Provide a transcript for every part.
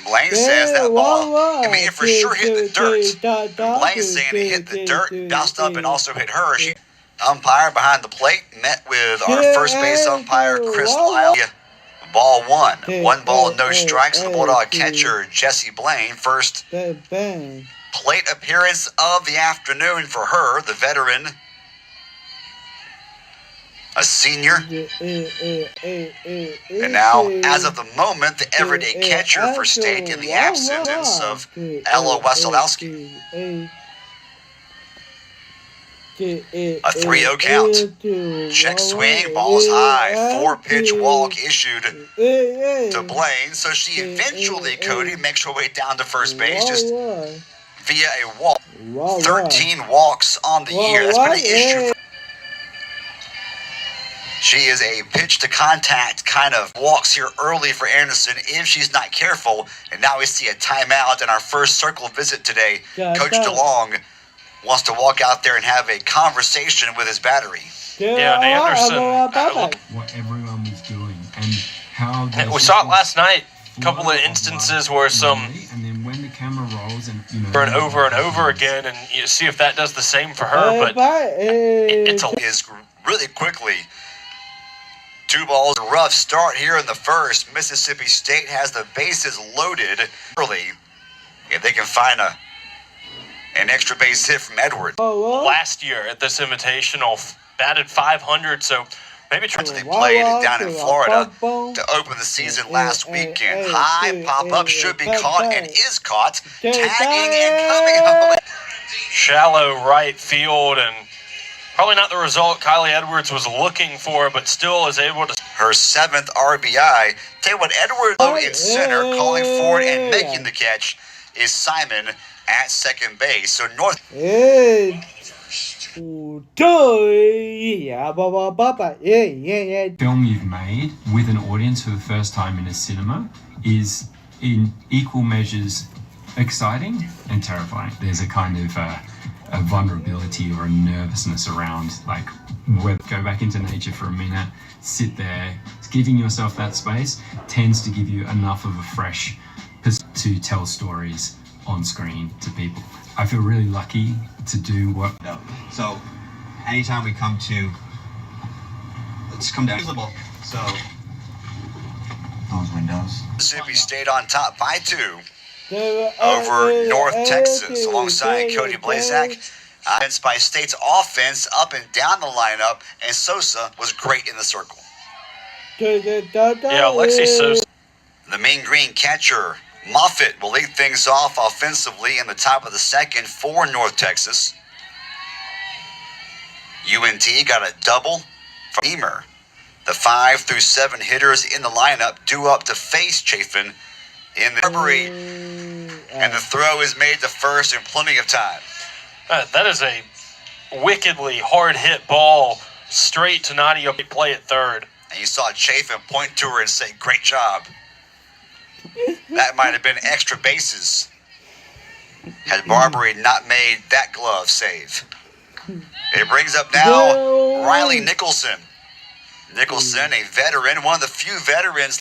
Blaine says that ball, I mean, it for sure hit the dirt. Blaine saying it hit the dirt, bounced up, and also hit her. She umpire behind the plate met with our first base umpire, Chris Lyle. Ball one. 1 ball, no strikes. The Bulldog catcher, Jesse Blaine. First plate appearance of the afternoon for her, the veteran. A senior. And now, as of the moment, the everyday catcher for State in the absence of Ella Wesolowski. A 3-0 count. Check swing, ball's high. 4-pitch walk issued to Blaine. So she eventually, Cody, makes her way down to first base just via a walk. 13 walks on the year. That's been an issue. She is a pitch to contact kind of walks here early for Anderson if she's not careful. And now we see a timeout in our first circle visit today. Coach DeLong wants to walk out there and have a conversation with his battery. Yeah, and Anderson. What everyone was doing and how we saw it last night. A couple of instances where some and then when the camera rolls and burn over and over again, and you see if that does the same for her. But it's really quickly. 2 balls, a rough start here in the first. Mississippi State has the bases loaded early. If they can find an extra base hit from Edwards. Last year at this Invitational, batted .500, so maybe they played down in Florida to open the season last weekend. High pop-up should be caught and is caught. Tagging and coming up. Shallow right field, and probably not the result Kylie Edwards was looking for, but still is able to. Her 7th RBI. Tell you what, Edwards in center, calling forward and making the catch is Simon at second base. So North. Film you've made with an audience for the first time in a cinema is in equal measures exciting and terrifying. There's a kind of a vulnerability or a nervousness around, like, go back into nature for a minute, sit there. Giving yourself that space tends to give you enough of a fresh to tell stories on screen to people. I feel really lucky to do what. So anytime we come to, let's come down. So those windows. Mississippi State on top by 2 over North Texas alongside Cody Blazak. Offense by State's offense up and down the lineup, and Sosa was great in the circle. Yeah, Alexi Sosa. The mean green catcher, Moffitt, will lead things off offensively in the top of the second for North Texas. UNT got a double from Emer. The 5 through 7 hitters in the lineup due up to face Chafin in the February, and the throw is made to first in plenty of time. That is a wickedly hard hit ball straight to Nadia play at third. And you saw Chafin point to her and say, "Great job." That might have been extra bases had Barbary not made that glove save. It brings up now Riley Nicholson. Nicholson, a veteran, one of the few veterans.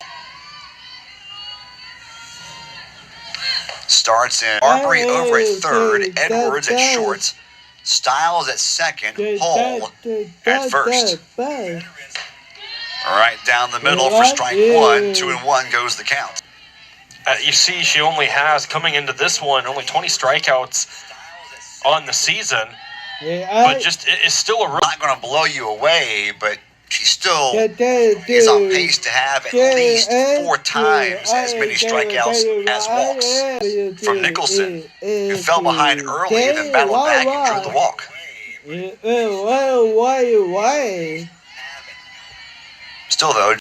Starts in Barbary over at third, Edwards at short, Styles at second, Hull at first. Right down the middle for strike 1, 2-1 goes the count. You see, she only has, coming into this one, only 20 strikeouts on the season. But just, it's still a... Not going to blow you away, but she still is on pace to have at least 4 times as many strikeouts as walks from Nicholson, who fell behind early and then battled back and drew the walk. Still, though,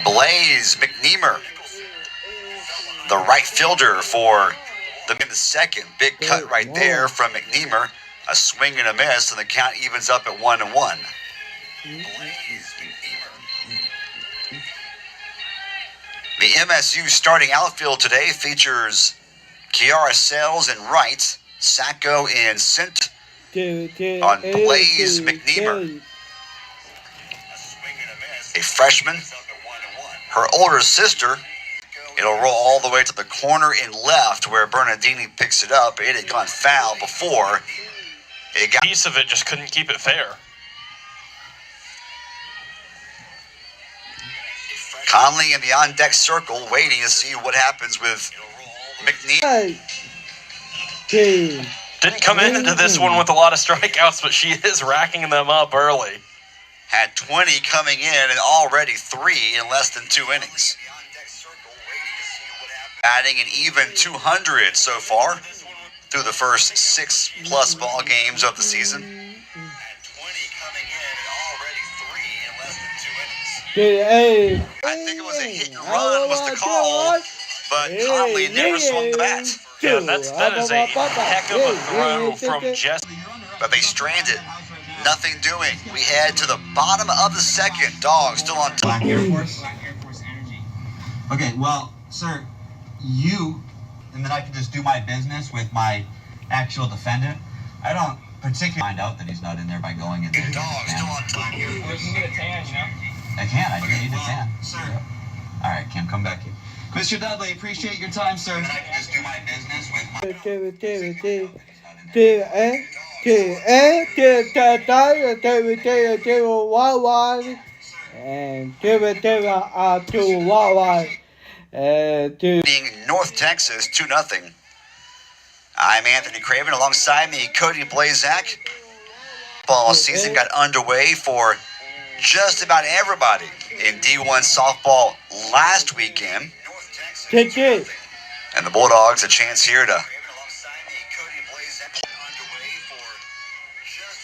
Blaze McNeamer, the right fielder for in the second. Big cut right there from McNeamer. A swing and a miss, and the count evens up at 1-1. The MSU starting outfield today features Kiara Sales in right, Sacco in center, on Blaze McNeamer, a freshman. Her older sister, It'll roll all the way to the corner in left where Bernardini picks it up. It had gone foul before. It got a piece of it, just couldn't keep it fair. Conley in the on-deck circle waiting to see what happens with McNeil. Didn't come into this one with a lot of strikeouts, but she is racking them up early. Had 20 coming in and already 3 in less than 2 innings. Adding an even 200 so far through the first 6+ ball games of the season. I think it was a hit and run was the call, but Conley never swung the bat. Yeah, that is a heck of a throw from Jesse. But they stranded. Nothing doing. We head to the bottom of the second. Dog still on top. Black Air Force Energy. Okay, well, sir, and then I can just do my business with my actual defendant. I don't particularly find out that he's not in there by going in there. Dog still on top. Or you can get a tan, you know? I can. I do need a tan. Sir. All right, Kim, come back here. Mr. Dudley, appreciate your time, sir. And I can just do my business with my... North Texas 2-0. I'm Anthony Craven. Alongside me, Cody Blazak. Ball season got underway for just about everybody in D1 softball last weekend. And the Bulldogs a chance here to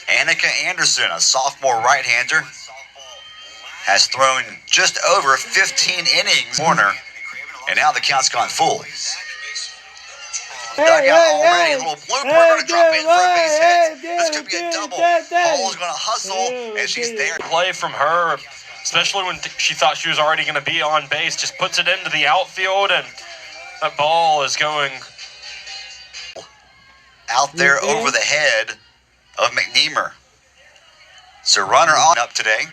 Annika Anderson, a sophomore right-hander, has thrown just over 15 innings corner, and now the count's gone full. Dugout already, a little blooper, going to drop in for a base hit. This could be a double. Hall's going to hustle, and she's there. Play from her, especially when she thought she was already going to be on base, just puts it into the outfield, and that ball is going out there over the head of McNeamer. So runner on up today.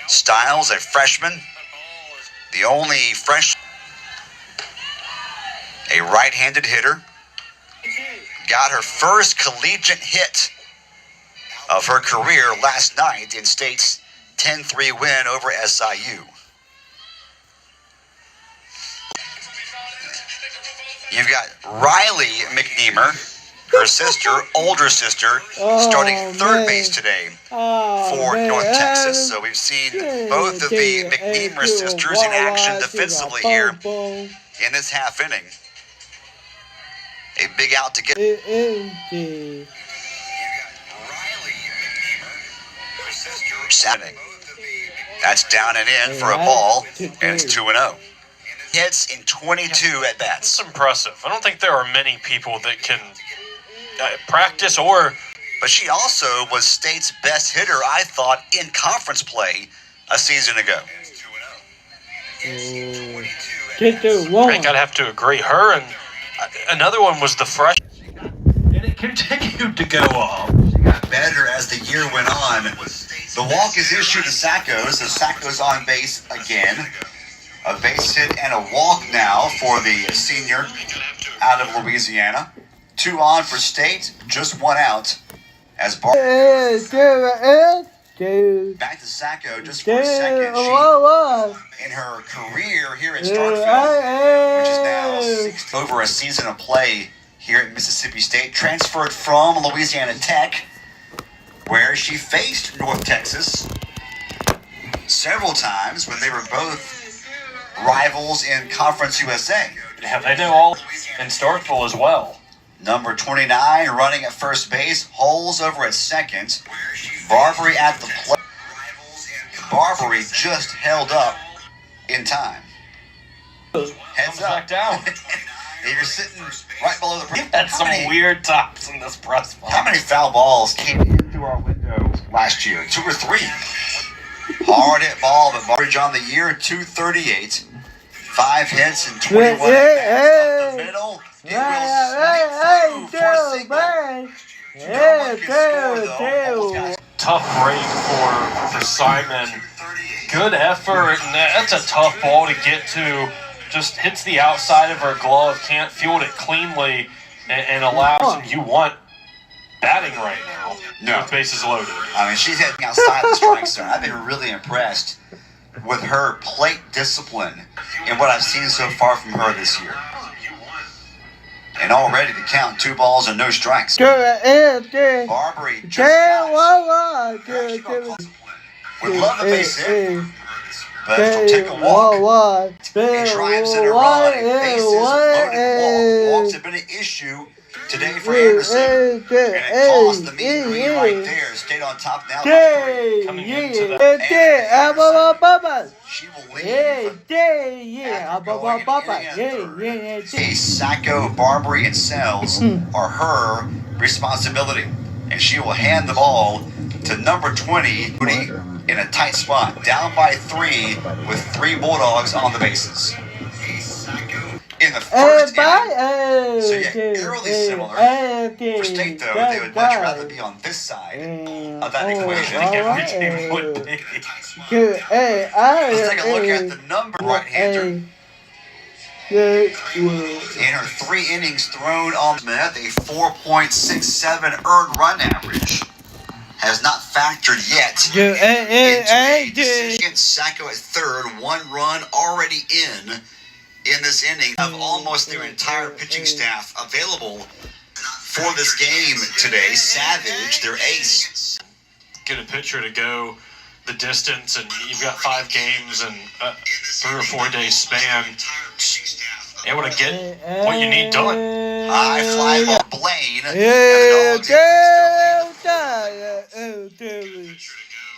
Styles, a freshman. The only fresh. A right-handed hitter. Got her first collegiate hit of her career last night in State's 10-3 win over SIU. You've got Riley McNeamer, her sister, older sister, starting third base today for North Texas. So we've seen both of the McNeamer sisters in action defensively here in this half inning. A big out to get. Saturday. That's down and in for a ball, and it's 2-0. Hits in 22 at bats. That's impressive. I don't think there are many people that can practice or. But she also was State's best hitter, I thought, in conference play a season ago. I think I'd have to agree. Her and another one was the fresh. And it continued to go off. She got better as the year went on. The walk is issued to Sacco, so Sacco's on base again. A base hit and a walk now for the senior out of Louisiana. 2 on for State, just 1 out. As Back to Sacco just for a second. She, in her career here at Starkville, which is now over a season of play here at Mississippi State, transferred from Louisiana Tech, where she faced North Texas several times when they were both rivals in Conference USA. They know all in Starkville as well. Number 29 running at first base, Holes over at second, Barbary at the plate. Barbary just held up in time. Heads up. Back down. You're sitting right below the press. That's some weird tops in this press box. How many foul balls came in through our window last year? 2 or 3. Hard hit ball, but Barbary on the year, 238. 5 hits and 21 at-bats. Up the middle. It will sneak through for a single. No one can score, though. Tough break for Simon. Good effort, and that's a tough ball to get to. Just hits the outside of her glove, can't field it cleanly, and allows, and you want batting right now. No. With bases loaded. I mean, she's heading outside the strike zone. I've been really impressed with her plate discipline and what I've seen so far from her this year. And already to count 2 balls and no strikes. Barbary just would love a base hit, but she'll take a walk. And drives in a run. Bases loaded walk. Walks have been an issue today for Anderson. And it cost the Mean Green right there. Stayed on top now by 3. Coming into that. She will lead a Sacco, Barbary, and Sells are her responsibility. And she will hand the ball to number 20 in a tight spot. Down by 3 with 3 Bulldogs on the bases. In the first inning, so yeah, eerily similar. For State, though, they would much rather be on this side of that equation. Every team would be. Let's take a look at the number right-hander. In her 3 innings thrown on Smith, a 4.67 earned run average. Has not factored yet into a decision against Sacco at third. 1 run already in this inning of almost their entire pitching staff available for this game today. Savage, their ace. Get a pitcher to go the distance, and you've got 5 games and 3 or 4 days span. Able to get what you need done. High fly ball, Blaine.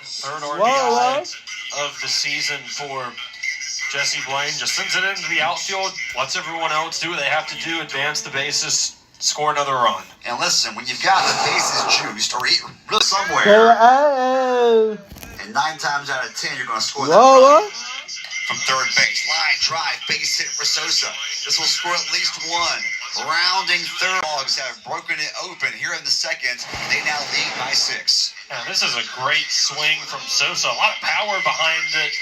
Third RBI of the season for Jesse Blaine. Just sends it into the outfield, lets everyone else do what they have to do, advance the bases, score another run. And listen, when you've got the bases juiced, or really somewhere, and 9 times out of 10 you're going to score that run. From third base, line drive, base hit for Sosa. This will score at least 1. Rounding third. Dogs have broken it open here in the second. They now lead by 6. Yeah, this is a great swing from Sosa. A lot of power behind it.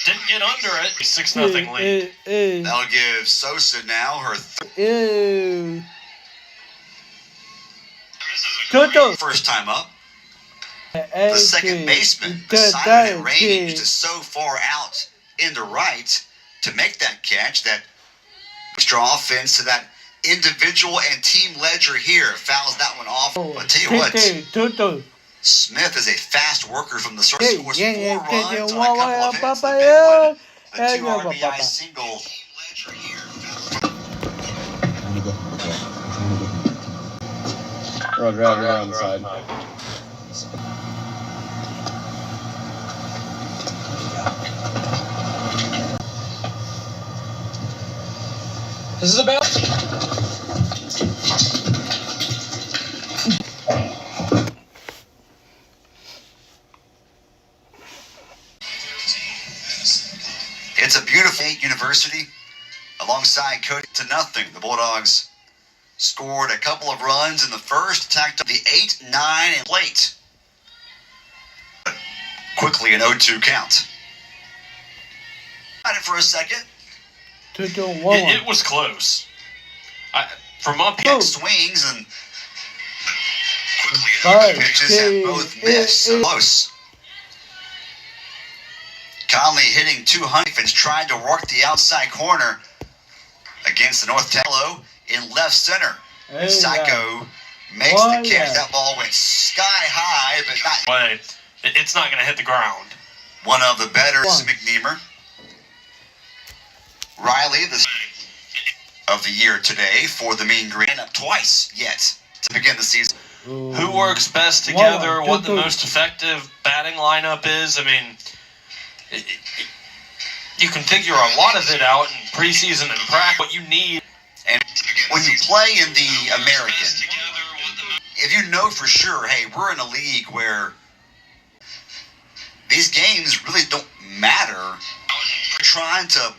Didn't get under it. 6-0 lead. That'll give Sosa now her first time up. The second baseman, beside it range, is so far out into right to make that catch, that extra offense to that individual and team ledger here. Fouls that one off. But tell you what, Smith is a fast worker from the start. Scores 4 runs on a couple of hits. The big one, the 2 RBI single. Roger, on the side. This is about. It's a beautiful university alongside Cody to nothing. The Bulldogs scored a couple of runs in the first, tacked up the 8-9 and plate. Quickly an 0-2 count. Got it for a second. It was close. From up here. Swings and quickly pitches have both missed. So close. Conley hitting 200 and trying to work the outside corner against the North Tello in left center. And Sacco makes the catch. That ball went sky high, but not. It's not going to hit the ground. One of the better McNeamer. Riley, the of the year today for the Mean Green, up twice yet to begin the season. Who works best together? What the most effective batting lineup is? I mean, you can figure a lot of it out in preseason and practice. What you need, and when you play in the American, if you know for sure, hey, we're in a league where these games really don't matter. We're trying to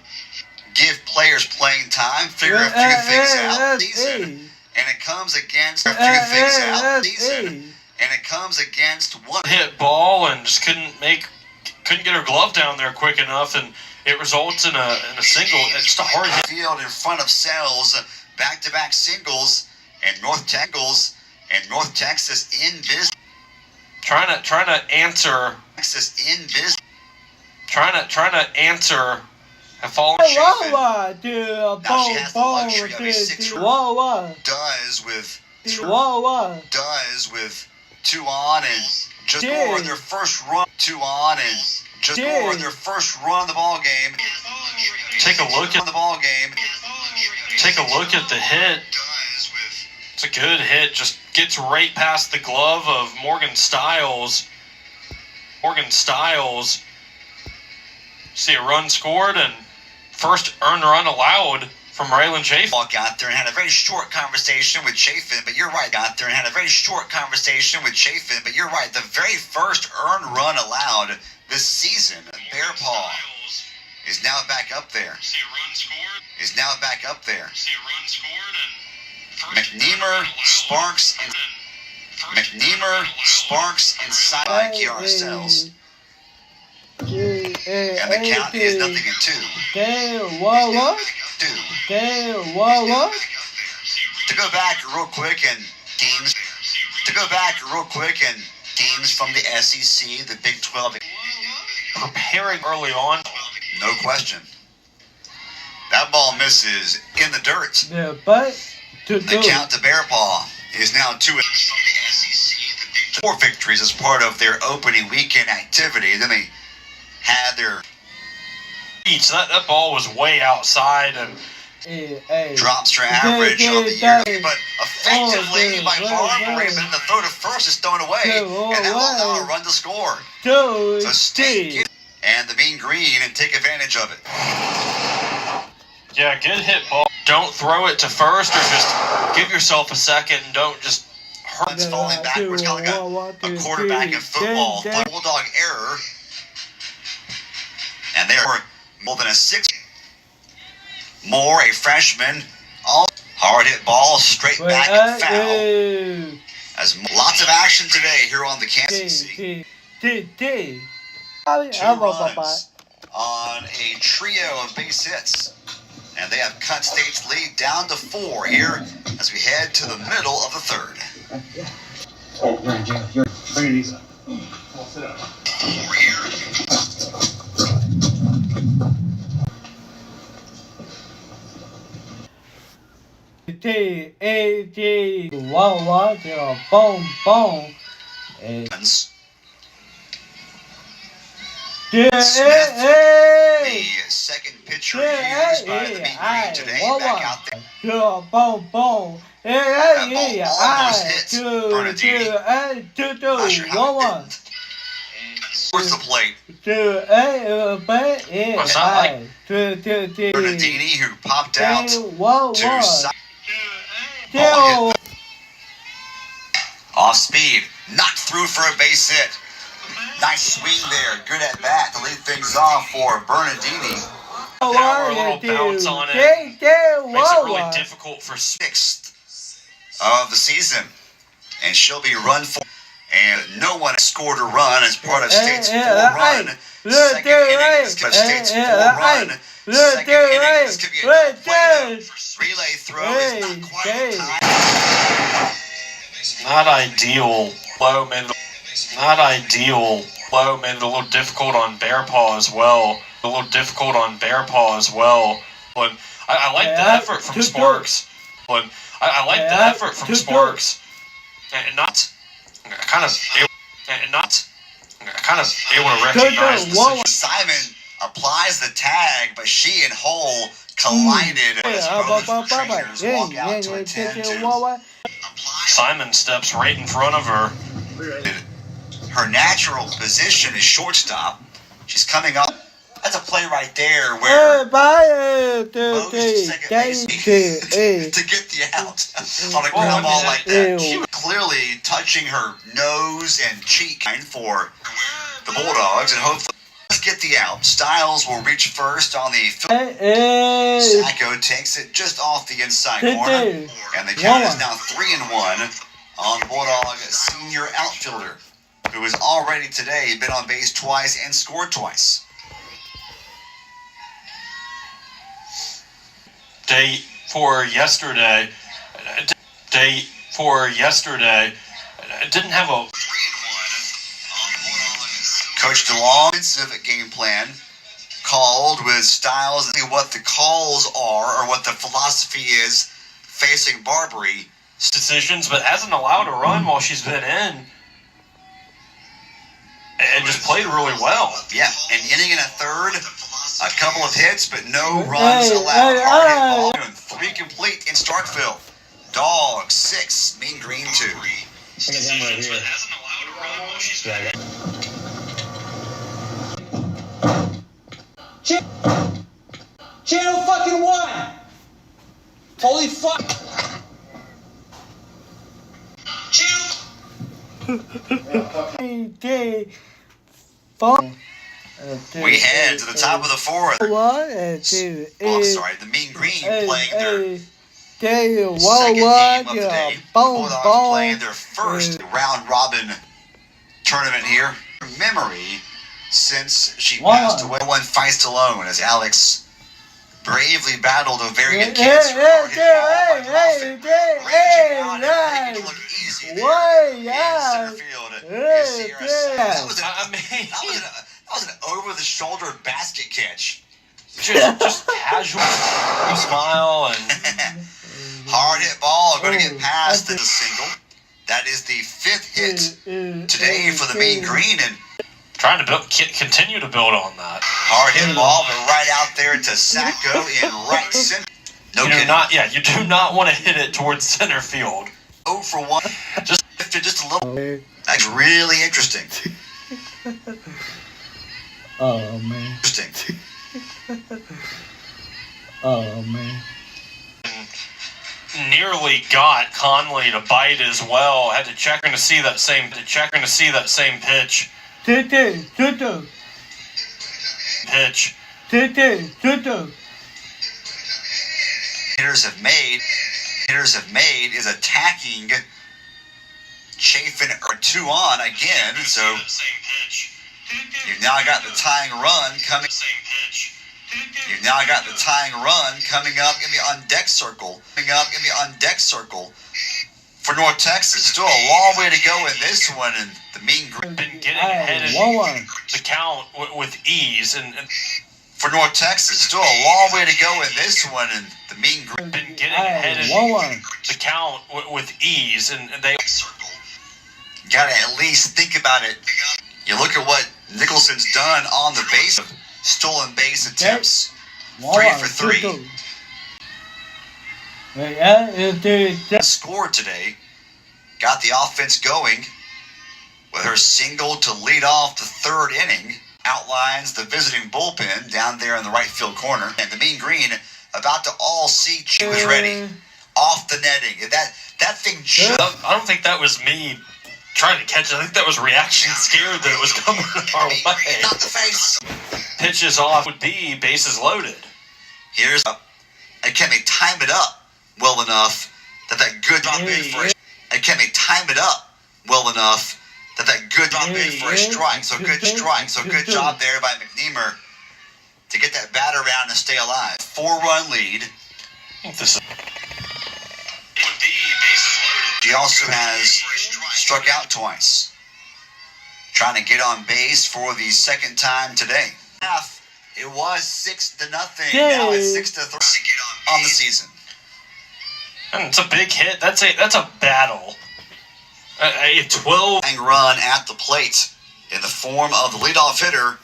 give players playing time, figure a few things out season, and it comes against a few things out season, and it comes against one hit ball and just couldn't make couldn't get her glove down there quick enough, and it results in a single. It's just a hard hit. Field in front of Sells, back-to-back singles, and North Texas in business. Trying to answer. Texas in business. Trying to answer. Have fallen. Now she has the luxury of a 6-run does with 2 on and just scored their first run. 2 on and just scored their first run of the ball game. Take a look at the ball game. Take a look at the hit. It's a good hit. Just gets right past the glove of Morgan Styles. See a run scored and first earned run allowed from Raylan Chafin. Walk out there and had a very short conversation with Chafin, but you're right. The very first earned run allowed this season. Bear Paw is now back up there. McNeamer, Sparks, and side by Kiara Sells. And the count is 0-2. To go back real quick and teams from the SEC, the Big 12, Preparing early on. no question. That ball misses in the dirt. The count to Bear Paw is now 2. 4 victories as part of their opening weekend activity. Then they had their So that ball was way outside and drops for average on the year, but effectively by Barbary, but the throw to first is thrown away, and that will now run to score. So State and the Mean Green and take advantage of it. yeah, good hit ball. Don't throw it to first, or just give yourself a second and don't just hurt. It's falling backwards, kind of like a quarterback in football. Bulldog error. And they are more than a 6. Moore, a freshman, all hard hit ball, straight back and foul. As lots of action today here on the Kansas City. 2 runs on a trio of base hits. And they have cut State's lead down to 4 here as we head to the middle of the third. Oh, man, you're bring it easy. I'll sit down. 4 here. Smith, the second pitcher used by the Mean Green today, back out there. That ball almost hits Bernardini. Not sure how it didn't. Towards the plate. What's that like? Bernardini, who popped out to side. Off speed, knocked through for a base hit. Nice swing there, good at bat to lead things off for Bernardini. Power, a little bounce on it. Makes it really difficult for 6th of the season, and she'll be run for. And no one scored a run as part of State's 4-run second inning. This could be State's 4-run second inning. This could be a no-play. Relay throw is not quite in time. not ideal. Low mid. Not ideal. Low mid. A little difficult on Bear Paw as well. A little difficult on Bear Paw as well. But I like the effort from Sparks. But I like the effort from Sparks. And not kind of able to recognize the situation. Simon applies the tag, but she and Hole collided as both trainers walk out to attend to. Simon steps right in front of her. Her natural position is shortstop. She's coming up. That's a play right there where Mo's to second base to get the out on a ground ball like that. She was clearly touching her nose and cheek for the Bulldogs, and hopefully let's get the out. Styles will reach first on the field. Sacco takes it just off the inside corner, and the count is now 3-1 on the Bulldog senior outfielder. who has already today been on base twice and scored twice. Day for yesterday. Didn't have a 3-1. Coach DeLong, defensive game plan called with styles and what the calls are or what the philosophy is facing Barbary. decisions, but hasn't allowed a run while she's been in. And just played really well. Yeah, an inning and a third, a couple of hits, but no runs allowed. Hard hit ball, and 3 complete in Starkville. Dog 6, Mean Green 2. I got him right here. Channel fucking 1! Holy fuck! We head to the top of the 4th. The Mean Green playing their second game of the day. Bulldogs playing their first round-robin tournament here. Memory since she passed away. One fights alone as Alex bravely battled ovarian cancer. Raging on and making it look easy there in center field. That was an over-the-shoulder basket catch. Just casual smile and hard hit ball, going to get past the single. That is the 5th hit today for the Mean Green, and trying to continue to build on that. Hard hit ball, but right out there to Sacco in right center. No kidding. You do not want to hit it towards center field. 0 for 1, just lifted just a little. That's really interesting. Oh man. Interesting. Oh man. Nearly got Conley to bite as well. Had to check to see that same pitch. Hitters have made is attacking Chafin or 2 on again, so you've now got the tying run coming. You've now got the tying run coming up in the on-deck circle. For North Texas. Still a long way to go in this one, and the Mean Green been getting ahead of the count with ease. And for North Texas, still a long way to go in this one, and the Mean Green been getting ahead of the count with ease. And they gotta at least think about it. You look at what Nicholson's done on the base. Stolen base attempts, 3 for 3. Scored today. Got the offense going with her single to lead off the 3rd inning. Outlines the visiting bullpen down there in the right field corner. And the Mean Green about to all see she was ready. Off the netting. That thing just... I don't think that was me trying to catch it. I think that was reaction scared that it was coming our way. Not the face. Pitches off would be bases loaded. Here's up. And can they time it up well enough that good drop in for a and can they time it up well enough that good drop in for a strike? So good strike. So good job there by McNeamer to get that bat around and stay alive. 4-run lead. I think this would be bases loaded. She also has struck out twice. Trying to get on base for the 2nd time today. It was 6-0. Now it's 6-3 on the season. And it's a big hit. That's a battle. A 12 run at the plate in the form of the leadoff hitter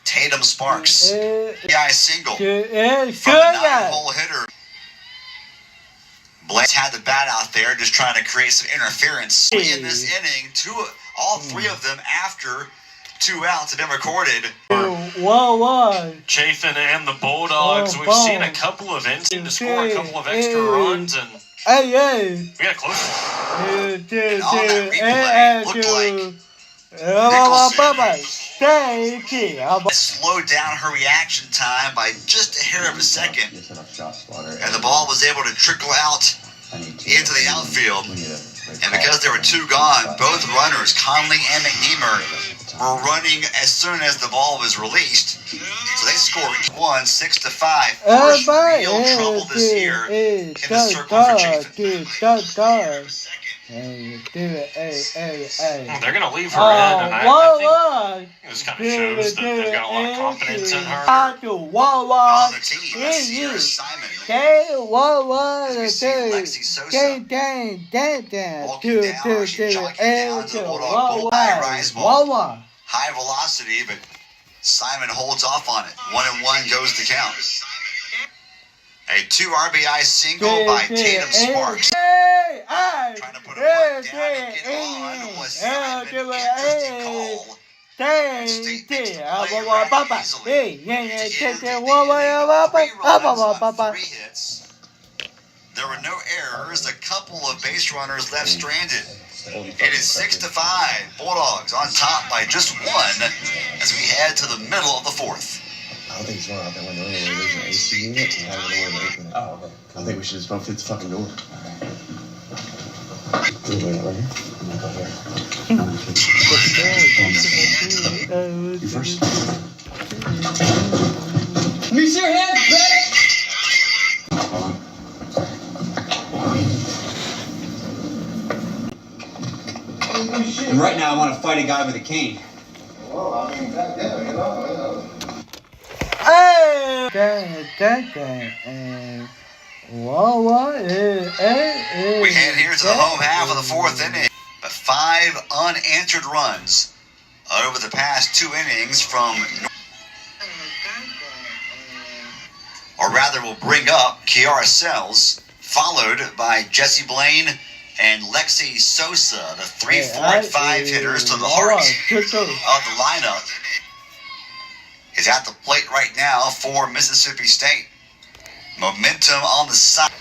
Tatum Sparks. Single from the 9-hole hitter. Blaze had the bat out there, just trying to create some interference in this inning. All 3 of them after 2 outs have been recorded. Chafin and the Bulldogs. We've seen a couple of innings to score a couple of extra runs, and we got close. And on that replay, looked like Nicholson slowed down her reaction time by just a hair of a second, and the ball was able to trickle out into the outfield. And because there were two gone, both runners, Conley and McNeamer, were running as soon as the ball was released. So they scored 6-5. First real trouble this year in the circle for Chafin. They're going to leave her in, and I think this kind of shows that they've got a lot of confidence in her. On the team, this year is Simon. We see Lexi Sosa walking down, she jogging down to the Bulldog. High rise ball. High velocity, but Simon holds off on it. 1-1 goes the count. A 2 RBI single by Tatum Sparks. Trying to put a butt down and get on was Simon. Interesting call. And State makes the play rather easily to end the inning. 3 runs on 3 hits. There were no errors. A couple of base runners left stranded. It is 6-5. Bulldogs on top by just 1 as we head to the middle of the 4th. I don't think it's going out that window anyway. There's an AC unit and have it over to open it. Oh, okay. I think we should just both hit the fucking door. You first. Let me see your hands, baby! And right now I want to fight a guy with a cane. Well, I mean, goddamn, you know. We head here to the home half of the 4th inning. But 5 unanswered runs over the past 2 innings from, or rather we'll bring up Kiara Sells, followed by Jesse Blaine and Lexi Sosa, the 3, 4, and 5 hitters to the heart of the lineup. Is at the plate right now for Mississippi State. Momentum on the side.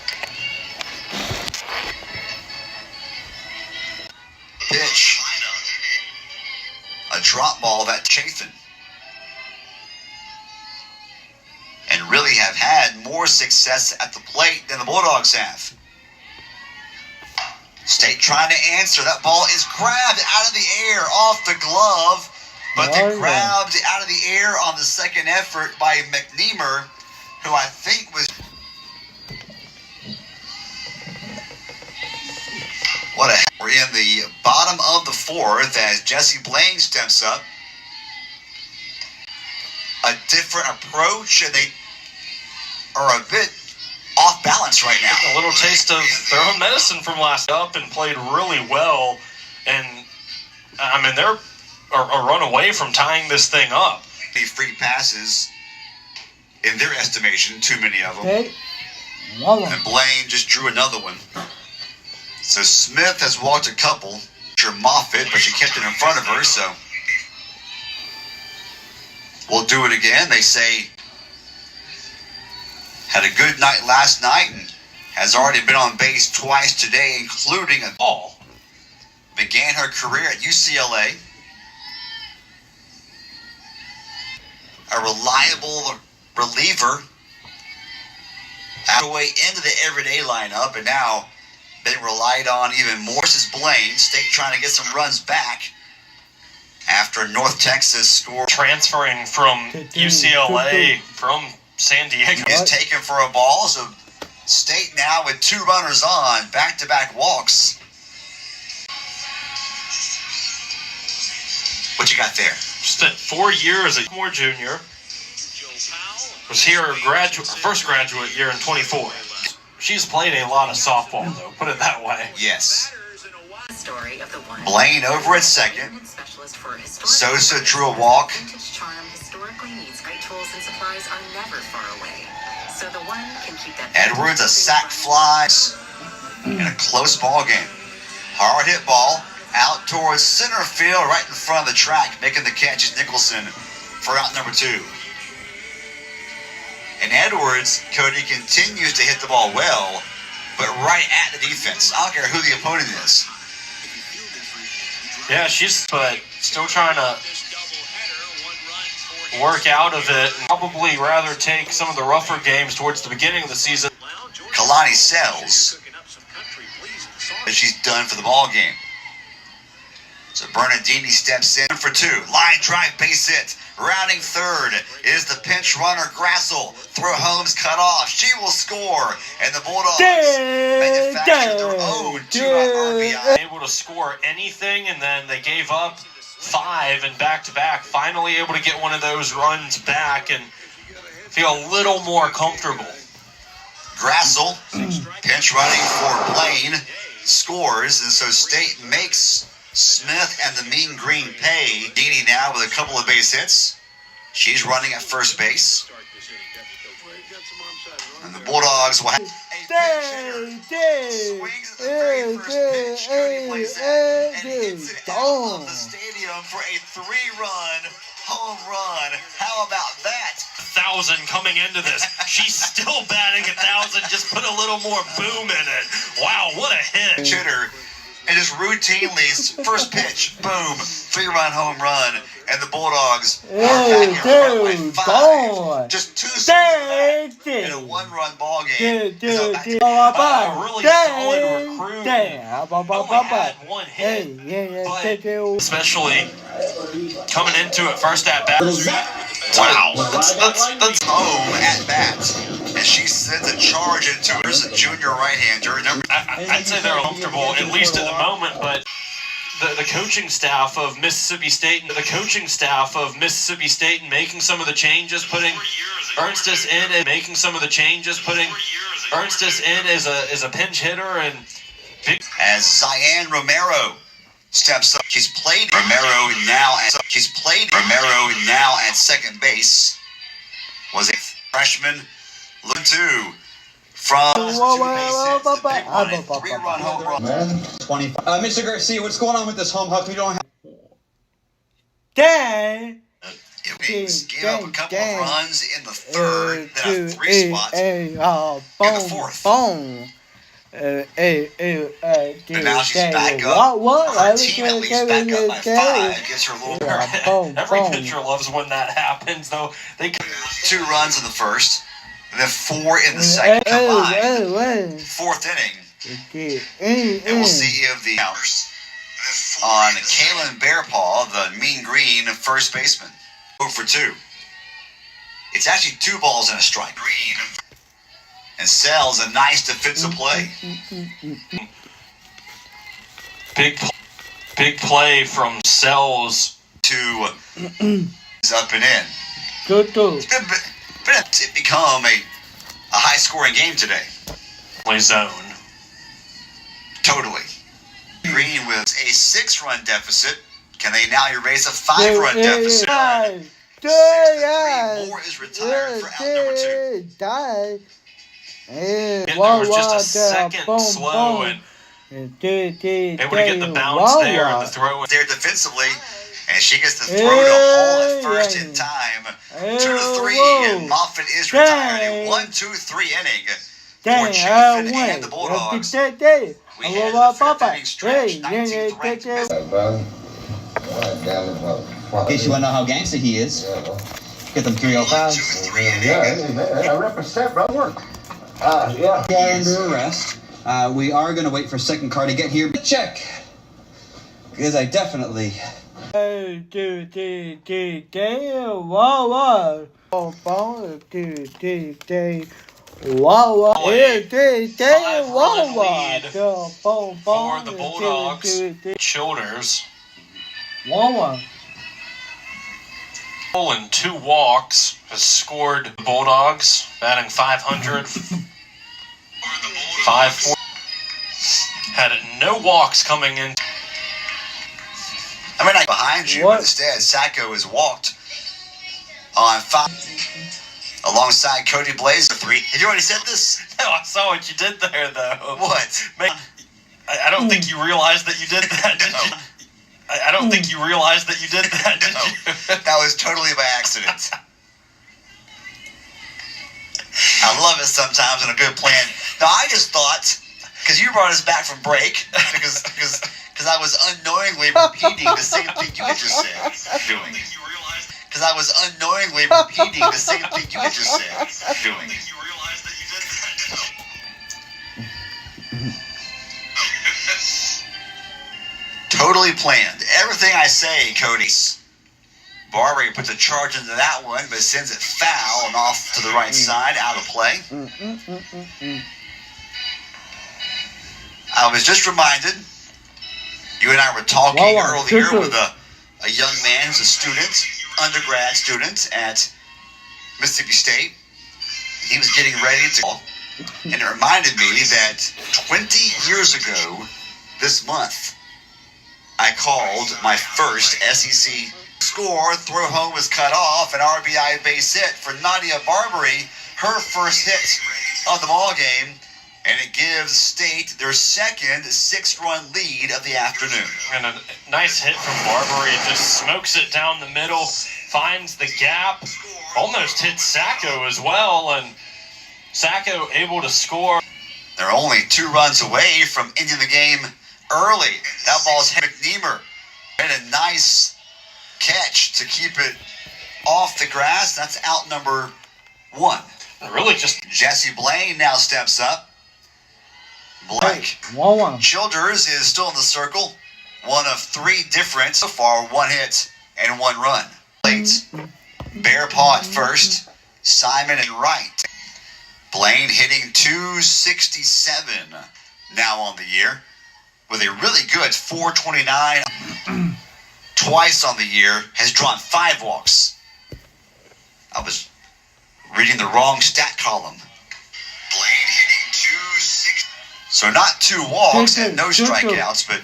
Pitch. A drop ball that Chafin. And really have had more success at the plate than the Bulldogs have. State trying to answer. That ball is grabbed out of the air off the glove. But they're grabbed out of the air on the second effort by McNeamer, who I think was... We're in the bottom of the 4th as Jesse Blaine steps up. A different approach, and they are a bit off balance right now. A little taste of their own medicine from last up and played really well. And, I mean, they're a run away from tying this thing up. The free passes, in their estimation, too many of them. And Blaine just drew another one. So Smith has walked a couple. Moffitt, but she kept it in front of her, so we'll do it again. They say had a good night last night and has already been on base twice today, including a ball. Began her career at UCLA. A reliable reliever. Way into the everyday lineup, and now they relied on even more. This is Blaine. State trying to get some runs back after North Texas scored. Transferring from UCLA from San Diego. Is taken for a ball, so State now with 2 runners on, back-to-back walks. What you got there? Spent 4 years at Moore Jr. Was here her first graduate year in 24. She's played a lot of softball, though. Put it that way. Yes. Blaine over at second. Sosa drew a walk. Edwards a sac flies in a close ball game. Hard hit ball out towards center field, right in front of the track. Making the catch is Nicholson for out number 2. And Edwards, Cody, continues to hit the ball well, but right at the defense. I don't care who the opponent is. Yeah, she's still trying to work out of it and probably rather take some of the rougher games towards the beginning of the season. Kalani Sells that she's done for the ball game. So Bernardini steps in for 2. Line drive, base hit. Rounding third is the pinch runner, Grassel. Throw home's cut off. She will score. And the Bulldogs manufacture their own 2-run RBI. Able to score anything, and then they gave up 5 and back-to-back. Finally able to get one of those runs back and feel a little more comfortable. Grassel, pinch running for Blaine, scores. And so State makes Smith and the Mean Green pay. Dini now with a couple of base hits. She's running at first base. And the Bulldogs will have a pinch hitter. Swings at the very first pitch. Cody plays that and hits it out of the stadium for a 3-run home run. How about that? 1,000 coming into this. She's still batting 1,000. Just put a little more boom in it. Wow, what a hit. Hitter. And just routinely, first pitch, boom, 3-run home run, and the Bulldogs are back in front by 5. Just 2 swings in a 1-run ball game. A really solid recruit. Only had 1 hit, but especially coming into it first at bat. Wow, that's home at bat. And she sends a charge into it. There's a junior right-hander. I'd say they're comfortable, at least at the moment, but the coaching staff of Mississippi State and making some of the changes, putting Ernstis in and making some of the changes, putting Ernstis in as a pinch hitter, and as Cyan Romero steps up. She's played Romero now at second base. Was a freshman. Look 2 from 2 base hits. The big one, a 3-run home run. 25. Mr. Garcia, what's going on with this home? How come you don't have... Innings, gave up a couple of runs in the third, then have 3 spots in the fourth. But now she's back up. Her team at least back up by 5. Gets her a little. Every pitcher loves when that happens, though. They 2 runs in the first, and then 4 in the second combined. 4th inning. And we'll see if the on Kaylin Bearpaw, the Mean Green first baseman. 0 for 2. It's actually 2 balls and a strike. And Sells a nice defensive play. Big play from Sells to is up and in. It become a high-scoring game today. Play zone. Totally. Green with a 6-run deficit. Can they now erase a 5-run deficit? 6-3. Moore is retired for out number 2. There was just a second slow and able to get the bounce there and the throw. There defensively, and she gets the throw to Hall at first in time. 2-3, and Moffitt is retired. A 1-2-3 inning for Chaffin and the Bulldogs. We had the 5th inning stretch, 19th ranked. In case you want to know how gangster he is, get them 305. 1-2-3 inning. I represent, bro. Work. Yeah. Under arrest. We are going to wait for second car to get here. Check. Because I definitely... For the Bulldogs, Childers. And 2 walks has scored the Bulldogs, batting 500. 5-4. Had no walks coming in. I mean, like behind you, but instead, Sacco is walked on 5 alongside Cody Blaze for 3. Have you already said this? No, I saw what you did there, though. What? Man, I don't think you realized that you did that, did you? I don't think you realized that you did that, did you? That was totally by accident. I love it sometimes in a good plan. Now, I just thought, because you brought us back from break, because I was unknowingly repeating the same thing you had just said. Doing. Because I was unknowingly repeating the same thing you had just said. Doing. totally planned. Everything I say, Cody. Barbary puts a charge into that one, but sends it foul and off to the right side, out of play. I was just reminded, you and I were talking earlier with a young man who's a student, undergrad student at Mississippi State. He was getting ready to call, and it reminded me that 20 years ago this month, I called my first SEC score. Throw home was cut off, an RBI base hit for Nadia Barbary, her first hit of the ball game, and it gives State their second 6-run lead of the afternoon. And a nice hit from Barbary. It just smokes it down the middle, finds the gap, almost hits Sacco as well, and Sacco able to score. They're only 2 runs away from ending the game early. That ball's hit McNeamer. And a nice catch to keep it off the grass. That's out number 1. Really just Jesse Blaine now steps up. Blank. Childers is still in the circle. 1 of 3 different so far. 1 hit and 1 run. Late. Bear paw at first. Simon and right. Blaine hitting .267 now on the year with a really good .429. Twice on the year, has drawn 5 walks. I was reading the wrong stat column. Blaine hitting .260. So not 2 walks and no strikeouts, but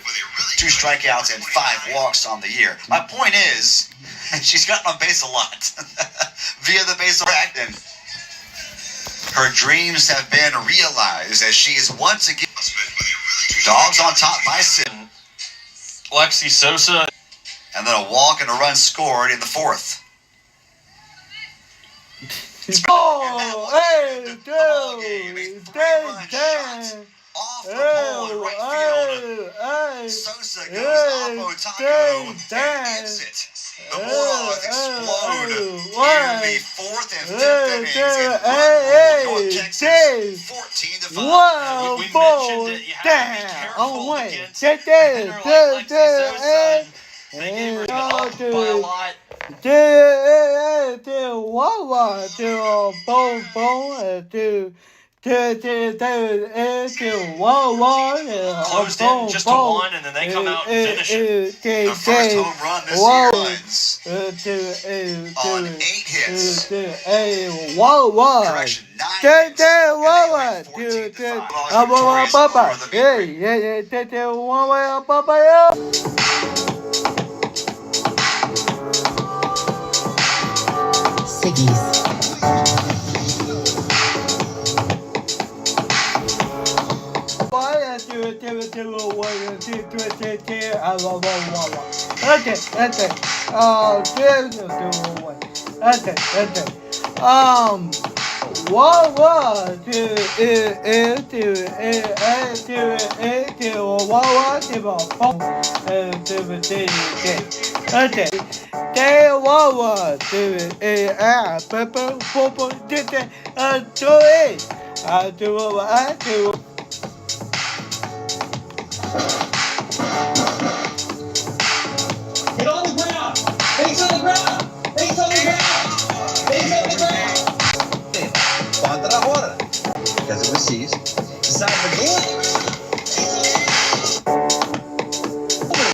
2 strikeouts and 5 walks on the year. My point is, she's gotten on base a lot via the base rack, and her dreams have been realized as she is once again dogs on top by Sid. Lexi Sosa. And then a walk and a run scored in the 4th. Oh, hey, Off the pole in right field. Sosa goes off Otako and gets it. The Bulldogs explode in the 4th and 5th innings and run North Texas 14-5. We mentioned it. You have to be careful against a hitter like Lexi Sosa. They gave her up by a lot. Closed in just to 1, and then they come out and finish it. The first home run this year runs on 8 hits. Correction, 9 hits. Siggy's.